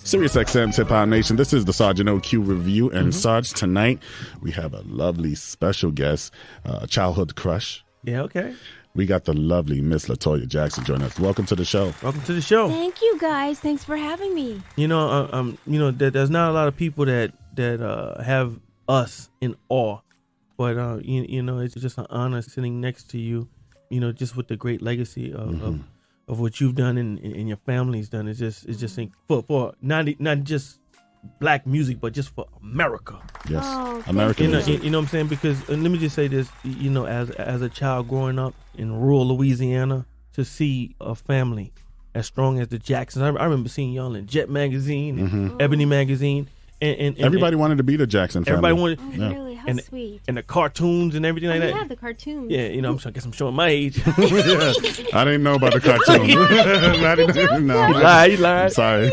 Sirius XM's Hip Hop Nation. This is the Sergeant OQ review. And Sarge, tonight we have a lovely special guest, a childhood crush. Yeah, okay. We got the lovely Miss Toya Jackson joining us. Welcome to the show. Welcome to the show. Thank you, guys. Thanks for having me. There's not a lot of people that have us in awe, but it's just an honor sitting next to you. Just with the great legacy of what you've done and your family's done. It's just for not just black music, but just for America. Yes, oh, American music. You know what I'm saying? Because and let me just say this, as a child growing up in rural Louisiana, to see a family as strong as the Jacksons. I remember seeing y'all in Jet magazine, Ebony magazine, and everybody wanted to be the Jackson family. Everybody wanted. Oh, really? How sweet. And the cartoons and everything like that. Yeah, the cartoons. Yeah, I guess I'm showing my age. I didn't know about the cartoon. You lied. I'm sorry.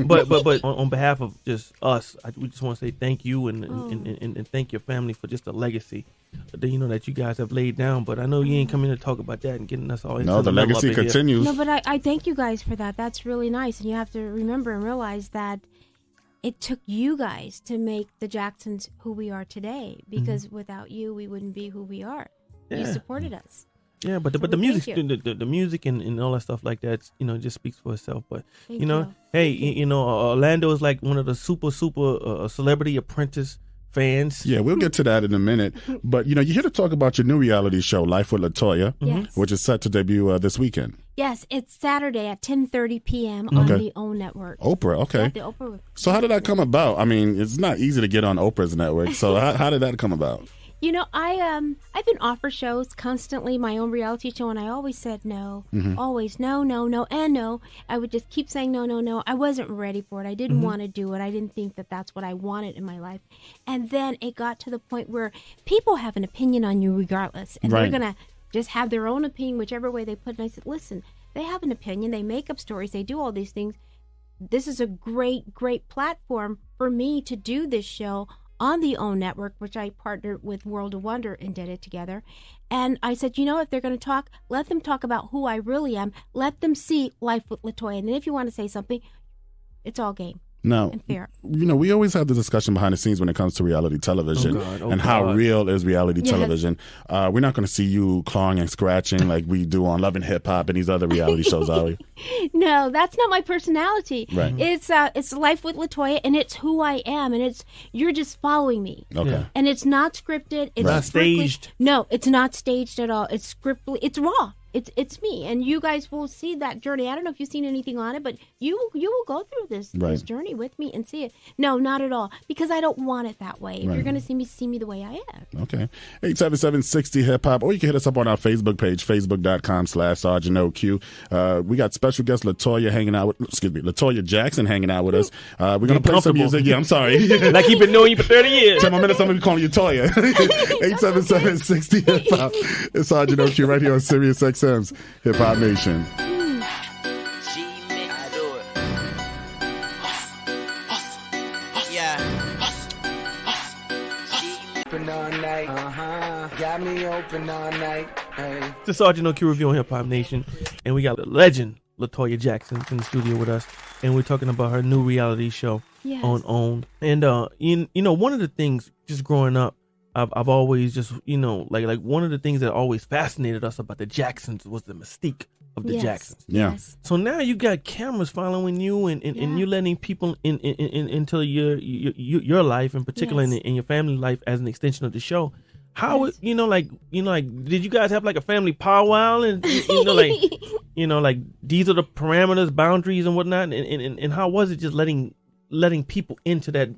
but on behalf of just us, we just want to say thank you and thank your family for just the legacy that you guys have laid down. But I know you ain't coming to talk about that and getting us all. No, the legacy continues. No, but I thank you guys for that. That's really nice, and you have to remember and realize that it took you guys to make the Jacksons who we are today, because without you, we wouldn't be who we are. Yeah. You supported us. Yeah, but the music, the music and all that stuff like that, just speaks for itself. But hey, Orlando is like one of the super Celebrity Apprentice fans. Yeah, we'll get to that in a minute. But you're here to talk about your new reality show, Life with Toya, which is set to debut this weekend. Yes, it's Saturday at 10:30 p.m. on the OWN network. Oprah, okay. Yeah, the Oprah. So how did that come about? I mean, it's not easy to get on Oprah's network. So how did that come about? I've been offered shows constantly, my own reality show, and I always said no. Always no, and no. I would just keep saying no. I wasn't ready for it. I didn't want to do it. I didn't think that that's what I wanted in my life. And then it got to the point where people have an opinion on you regardless, and they're going to just have their own opinion, whichever way they put it. And I said, listen, they have an opinion. They make up stories. They do all these things. This is a great, great platform for me to do this show on the OWN network, which I partnered with World of Wonder and did it together. And I said, if they're going to talk, let them talk about who I really am. Let them see Life with Toya. And then if you want to say something, it's all game. Now, we always have the discussion behind the scenes when it comes to reality television how real is reality television. We're not going to see you clawing and scratching like we do on Love and Hip Hop and these other reality shows, are we? No, that's not my personality. Right. It's Life with Toya, and it's who I am, and you're just following me. Okay. Yeah. And it's not scripted. It's not staged. No, it's not staged at all. It's scripted. It's raw. It's me, and you guys will see that journey. I don't know if you've seen anything on it, but you will go through this journey with me and see it. No, not at all, because I don't want it that way. If you're going to see me the way I am. Okay. 877-60 Hip Hop, or you can hit us up on our Facebook page, facebook.com/Sergeant OQ. We got special guest Latoya Jackson hanging out with us. We're going to play some music. Yeah, I'm sorry. Like you've been knowing you for 30 years. 10 more minutes, I'm going to be calling you Toya. 877-60 Hip Hop. It's Sergeant OQ right here on Sirius XM's Hip Hop Nation. Got me open all night. Hey. The Sergeant OQ review on Hip Hop Nation, and we got the legend Toya Jackson in the studio with us, and we're talking about her new reality show on OWN. And one of the things just growing up, I've always just, like one of the things that always fascinated us about the Jacksons was the mystique of the Jacksons. Yeah. Yes. So now you got cameras following you and you letting people into your life, in particular in your family life, as an extension of the show. How did you guys have like a family powwow and these are the parameters, boundaries, and whatnot, and how was it just letting people into that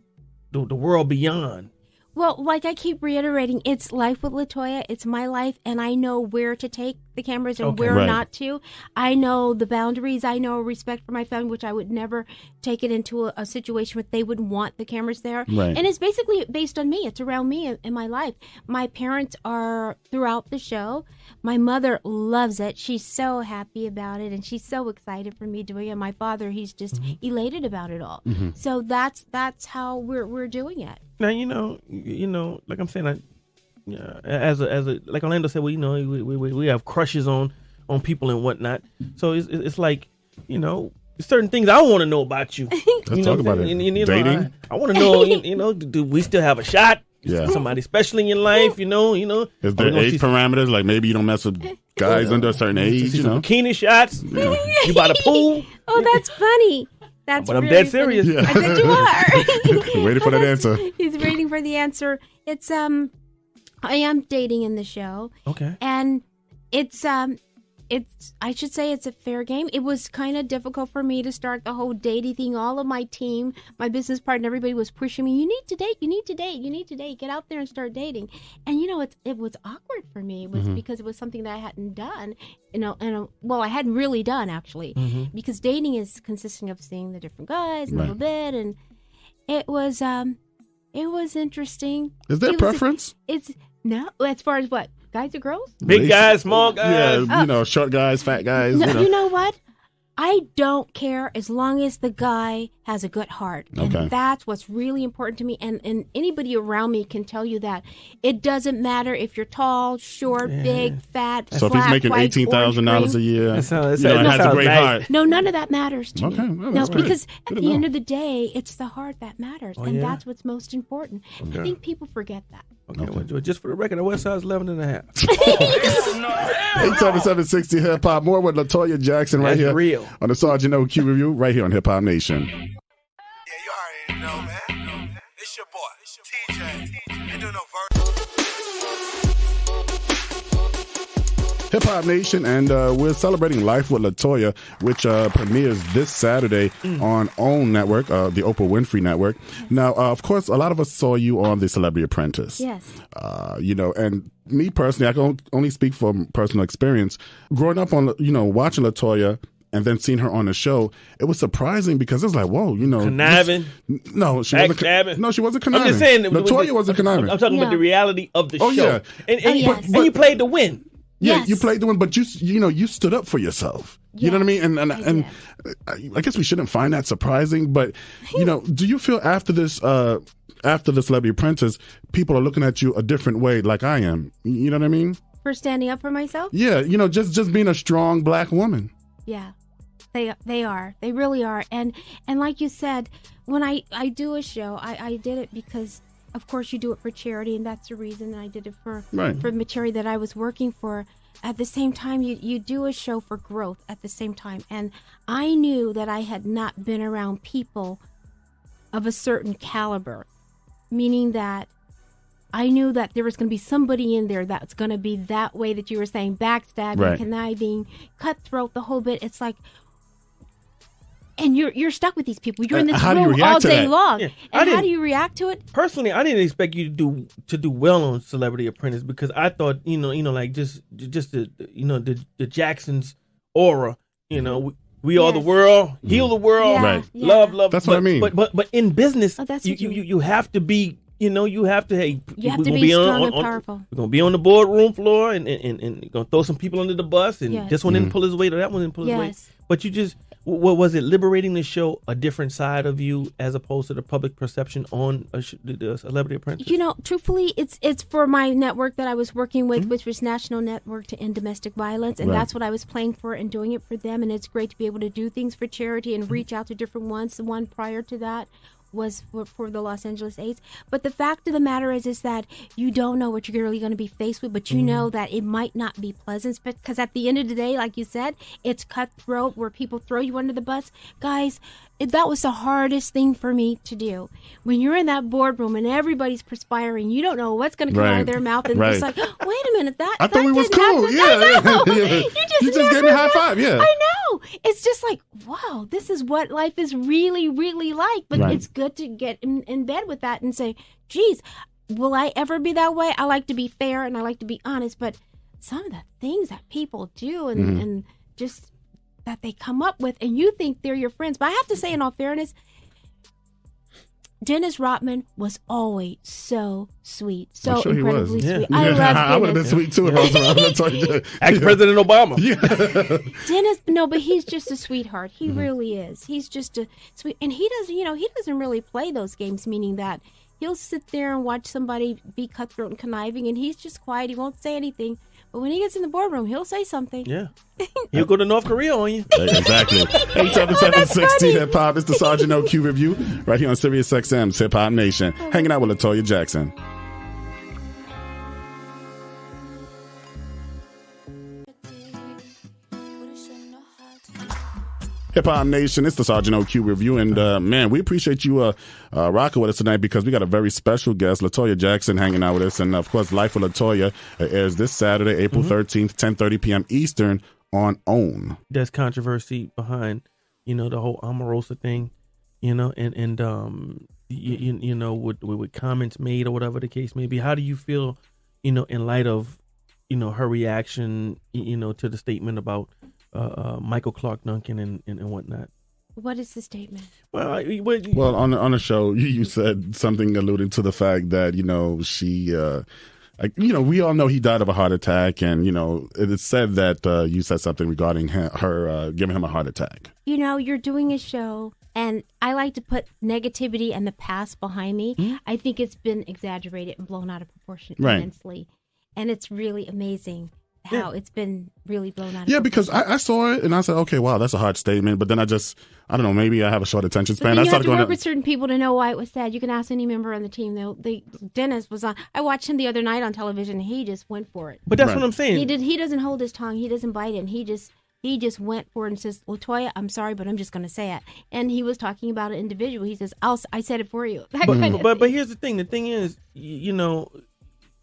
the world beyond? Well, like I keep reiterating, it's Life with Toya. It's my life, and I know where to take the cameras and where not to. I know the boundaries. I know respect for my family, which I would never take it into a situation where they wouldn't want the cameras there. Right. And it's basically based on me. It's around me and my life. My parents are throughout the show. My mother loves it. She's so happy about it, and she's so excited for me doing it. My father, he's just elated about it all. So that's how we're doing it. Now, like I'm saying, as a like Orlando said, we have crushes on people and whatnot. So it's like, certain things I want to know about you. Let's talk about it. Dating? I want to know, do we still have a shot? Yeah. Somebody special in your life, Is there age parameters? Like maybe you don't mess with guys under a certain age, Bikini shots? Yeah. You by the pool? Oh, that's funny. But I'm dead serious. Yeah. I bet you are. Waiting for that answer. He's waiting for the answer. It's I am dating in the show. Okay. And it's I should say it's a fair game. It was kind of difficult for me to start the whole dating thing. All of my team, my business partner, everybody was pushing me. You need to date. You need to date. You need to date. Get out there and start dating. And it was awkward for me. It was because it was something that I hadn't done. I hadn't really done actually, because dating is consisting of seeing the different guys a little bit, and it was interesting. Is there a preference? It's no, as far as what? Guys or girls? Big guys, small guys. Yeah, short guys, fat guys. No, you know what? I don't care as long as the guy has a good heart. Okay. And that's what's really important to me. And anybody around me can tell you that. It doesn't matter if you're tall, short, big, fat, so black, if he's making white, $18,000 a year, and has a great heart. No, none of that matters to me. Well, No, that's great. because Good at to the end know. of the day, it's the heart that matters. And that's what's most important. I think people forget that. Okay. Well, just for the record, the West Side's 11 and a half. 877-60 Hip Hop. More with LaToya Jackson right That's here real. on the Sergeant OQ Review right here on Hip Hop Nation. Yeah, you already know, man. It's your boy, TJ. Ain't doing no verse. Hip Hop Nation, and we're celebrating Life with LaToya, which premieres this Saturday on OWN Network, the Oprah Winfrey Network. Now, of course, a lot of us saw you on The Celebrity Apprentice. Yes. And me personally, I can only speak from personal experience. Growing up on, watching LaToya and then seeing her on the show, it was surprising because it was like, whoa, Conniving? No, she wasn't. Backstabbing? No, she wasn't conniving. I'm just saying. LaToya wasn't conniving. I'm talking about the reality of the show. Yeah. And yes. you played to win. Yeah, Yes. you played the one, but you stood up for yourself. You know what I mean? And I guess we shouldn't find that surprising, but do you feel after this, after the Celebrity Apprentice, people are looking at you a different way, like I am? You know what I mean? For standing up for myself? Yeah, just being a strong black woman. Yeah. They are. They really are. And like you said, when I do a show, I did it because, of course, you do it for charity, and that's the reason I did it for the charity that I was working for. At the same time, you do a show for growth at the same time. And I knew that I had not been around people of a certain caliber, meaning that I knew that there was going to be somebody in there that's going to be that way that you were saying, backstabbing, conniving, cutthroat, the whole bit. It's like, and you're stuck with these people. You're in this room all day long. Yeah. And how do you react to it? Personally, I didn't expect you to do well on Celebrity Apprentice because I thought like just the Jacksons aura. We are the world, heal the world, love. That's what I mean. But in business, that's you have to be. You have to. Hey, you have to be strong and powerful. We're gonna be on the boardroom floor and gonna throw some people under the bus, and this one didn't pull his weight or that one didn't pull his weight. But you just. What was it liberating to show a different side of you as opposed to the public perception on the Celebrity Apprentice? Truthfully, it's for my network that I was working with, which was National Network to End Domestic Violence, and that's what I was playing for and doing it for them. And it's great to be able to do things for charity and reach out to different ones. The one prior to that was for the Los Angeles AIDS. But the fact of the matter is that you don't know what you're really going to be faced with, but you know that it might not be pleasant, because at the end of the day, like you said, it's cutthroat where people throw you under the bus. Guys, that was the hardest thing for me to do. When you're in that boardroom and everybody's perspiring, you don't know what's going to come out of their mouth, and it's like, wait a minute, I thought we was cool. You just gave me a high five. Yeah, I know. It's just like, wow, this is what life is really, really like. But it's good to get in bed with that and say, geez, will I ever be that way? I like to be fair and I like to be honest, but some of the things that people do and just that they come up with, and you think they're your friends. But I have to say, in all fairness, Dennis Rodman was always so sweet, so incredibly sweet. I love Dennis. I would have been sweet too if I was around. Ex-President Obama. Dennis, but he's just a sweetheart. He really is. He's just a sweet, and he doesn't really play those games, meaning that he'll sit there and watch somebody be cutthroat and conniving, and he's just quiet. He won't say anything. But when he gets in the boardroom, he'll say something. Yeah. He'll go to North Korea on you. Exactly. 877-16 Hip Hop. It's the Sergeant OQ Review right here on Sirius XM's Hip Hop Nation. Hanging out with LaToya Jackson. Hip Hop Nation, it's the Sergeant OQ Review, and man, we appreciate you rocking with us tonight because we got a very special guest, LaToya Jackson, hanging out with us, and of course, Life with LaToya airs this Saturday, April 13th, 10:30 p.m. Eastern on OWN. There's controversy behind, the whole Omarosa thing, and with comments made or whatever the case may be. How do you feel, in light of, her reaction, to the statement about Michael Clark Duncan and whatnot? What is the statement? Well, on the show, you said something alluding to the fact that she, we all know he died of a heart attack, and it is said that you said something regarding her giving him a heart attack. You're doing a show, and I like to put negativity and the past behind me. Mm-hmm. I think it's been exaggerated and blown out of proportion immensely, and it's really amazing how it's been really blown out. Yeah, because I saw it and I said, okay, wow, that's a hard statement. But then I don't know, maybe I have a short attention span. You have to work with certain people to know why it was said. You can ask any member on the team. Dennis was on. I watched him the other night on television. And he just went for it. But that's what I'm saying. He doesn't hold his tongue. He doesn't bite it. He just went for it and says, LaToya, I'm sorry, but I'm just going to say it. And he was talking about an individual. He says, I said it for you. But here's the thing. The thing is,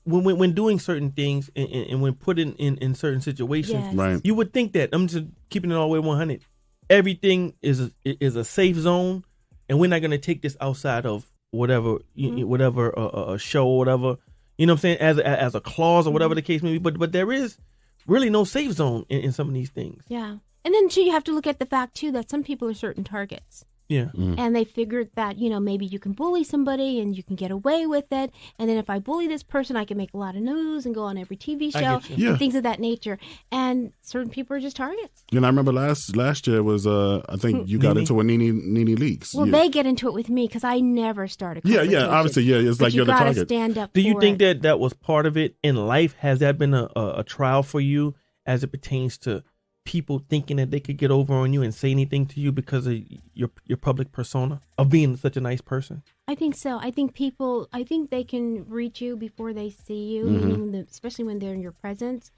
when doing certain things and when put in certain situations, you would think that, I'm just keeping it all the way 100, everything is a safe zone, and we're not going to take this outside of whatever a show or whatever, you know what I'm saying, as a clause or whatever the case may be. But there is really no safe zone in some of these things. Yeah. And then too, you have to look at the fact too that some people are certain targets. Yeah. Mm. And they figured that, maybe you can bully somebody and you can get away with it. And then if I bully this person, I can make a lot of news and go on every TV show and things of that nature. And certain people are just targets. I remember last year was, I think you got into a Nene Leakes. Well, they get into it with me because I never started. Yeah, obviously, it's like you're the target. Stand up. Do you think that was part of it in life? Has that been a trial for you as it pertains to people thinking that they could get over on you and say anything to you because of your public persona of being such a nice person? I think so. I think they can reach you before they see you, meaning especially when they're in your presence.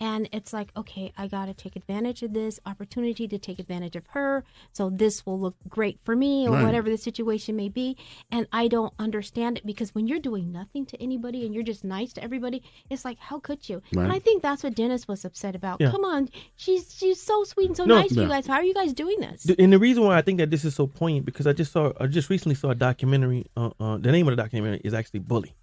And it's like, okay, I got to take advantage of this opportunity to take advantage of her. So this will look great for me or whatever the situation may be. And I don't understand it because when you're doing nothing to anybody and you're just nice to everybody, it's like, how could you? Right. And I think that's what Dennis was upset about. Yeah. Come on. She's so sweet and so nice to you guys. How are you guys doing this? And the reason why I think that this is so poignant, because I just recently saw a documentary. The name of the documentary is actually Bully.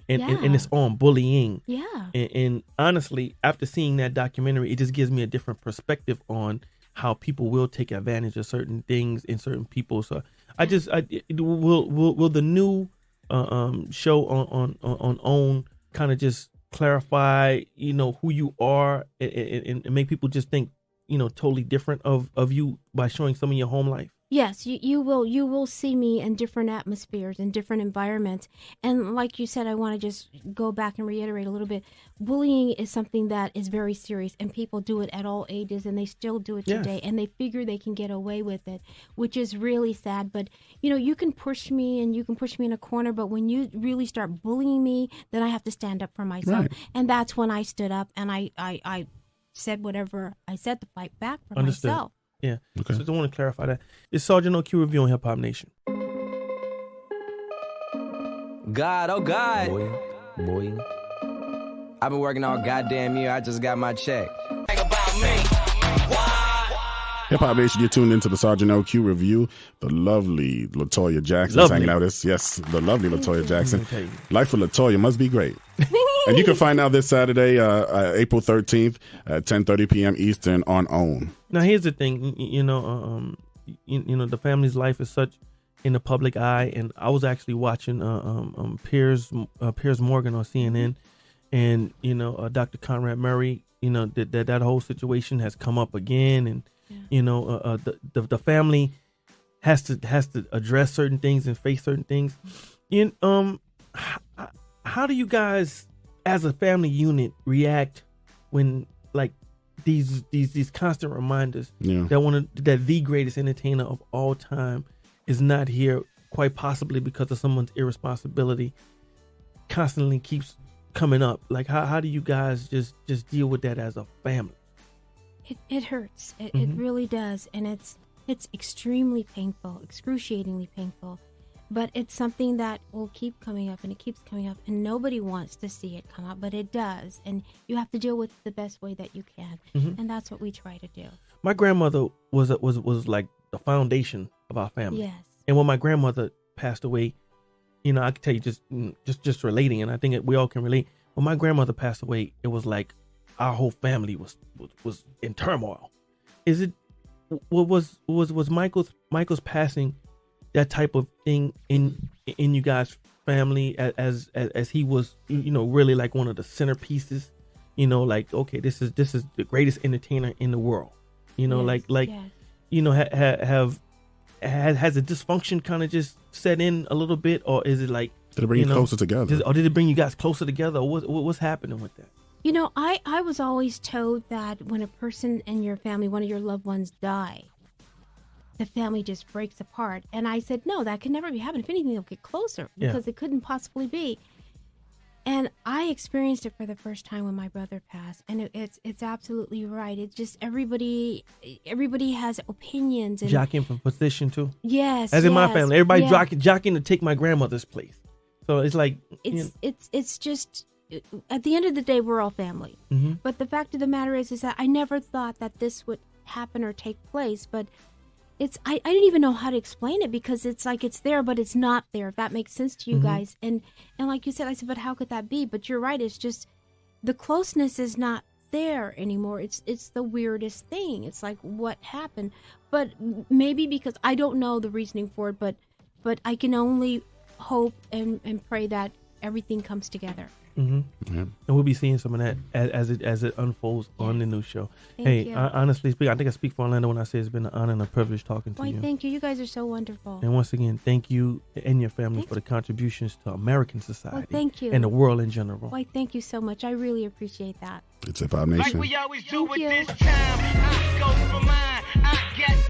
And it's on bullying. Yeah. And honestly, after seeing that documentary, it just gives me a different perspective on how people will take advantage of certain things in certain people. So will the new show on OWN kind of just clarify, who you are and make people just think, totally different of you by showing some of your home life? Yes, you will see me in different atmospheres, in different environments. And like you said, I want to just go back and reiterate a little bit. Bullying is something that is very serious, and people do it at all ages, and they still do it today. And they figure they can get away with it, which is really sad. But, you can push me and you can push me in a corner, but when you really start bullying me, then I have to stand up for myself. Right. And that's when I stood up and I said whatever I said to fight back for myself. Yeah. Okay. So I want to clarify that. It's Sergeant OQ Review on Hip Hop Nation. God, oh God. Boy. I've been working all goddamn year. I just got my check. Hip Hop Nation, you're tuned into the Sergeant OQ Review. The lovely LaToya Jackson is hanging out with us. Yes, the lovely LaToya Jackson. Life with LaToya must be great. And you can find out this Saturday, April 13th at 10:30 p.m. Eastern on OWN. Now, here's the thing. The family's life is such in the public eye, and I was actually watching Piers Morgan on CNN, and Dr. Conrad Murray. That whole situation has come up again, and the family has to address certain things and face certain things. How do you guys, as a family unit, react when like these constant reminders Yeah. that the greatest entertainer of all time is not here, quite possibly because of someone's irresponsibility, constantly keeps coming up. Like how do you guys just deal with that as a family? It hurts. It really does, and it's extremely painful, excruciatingly painful. But it's something that will keep coming up, and it keeps coming up, and nobody wants to see it come up, but it does, and you have to deal with it the best way that you can, and that's what we try to do. My grandmother was like the foundation of our family. Yes. And when my grandmother passed away, I can tell you just relating, and I think we all can relate. When my grandmother passed away, it was like our whole family was in turmoil. Was Michael's passing that type of thing in you guys' family as he was, really like one of the centerpieces, like, okay, this is the greatest entertainer in the world, Yes, yes. Has the dysfunction kind of just set in a little bit, or is it like, Did it bring you closer together? Did it bring you guys closer together, or what's happening with that? I was always told that when a person in your family, one of your loved ones, die, the family just breaks apart. And I said, no, that can never be happening. If anything, they'll get closer, because it couldn't possibly be. And I experienced it for the first time when my brother passed. And it's absolutely right. It's just everybody has opinions. And Jockeying for position too. Yes. As in my family, everybody yes. jockeying to take my grandmother's place. So it's like, it's just, at the end of the day, we're all family. Mm-hmm. But the fact of the matter is that I never thought that this would happen or take place. But I didn't even know how to explain it, because it's like it's there, but it's not there, if that makes sense to you guys. And like you said, I said, but how could that be? But you're right. It's just the closeness is not there anymore. It's the weirdest thing. It's like, what happened? But maybe because I don't know the reasoning for it, but I can only hope and pray that everything comes together. Mm-hmm. Yeah. And we'll be seeing some of that as it unfolds on the new show. Thank you. Honestly speaking, I think I speak for Orlando when I say it's been an honor and a privilege talking to you. Thank you. You guys are so wonderful. And once again, thank you and your family for the contributions to American society. Well, thank you. And the world in general. Why, thank you so much. I really appreciate that. It's Hip Hop Nation. Like we always do Thank with you. this time. I go for mine. I guess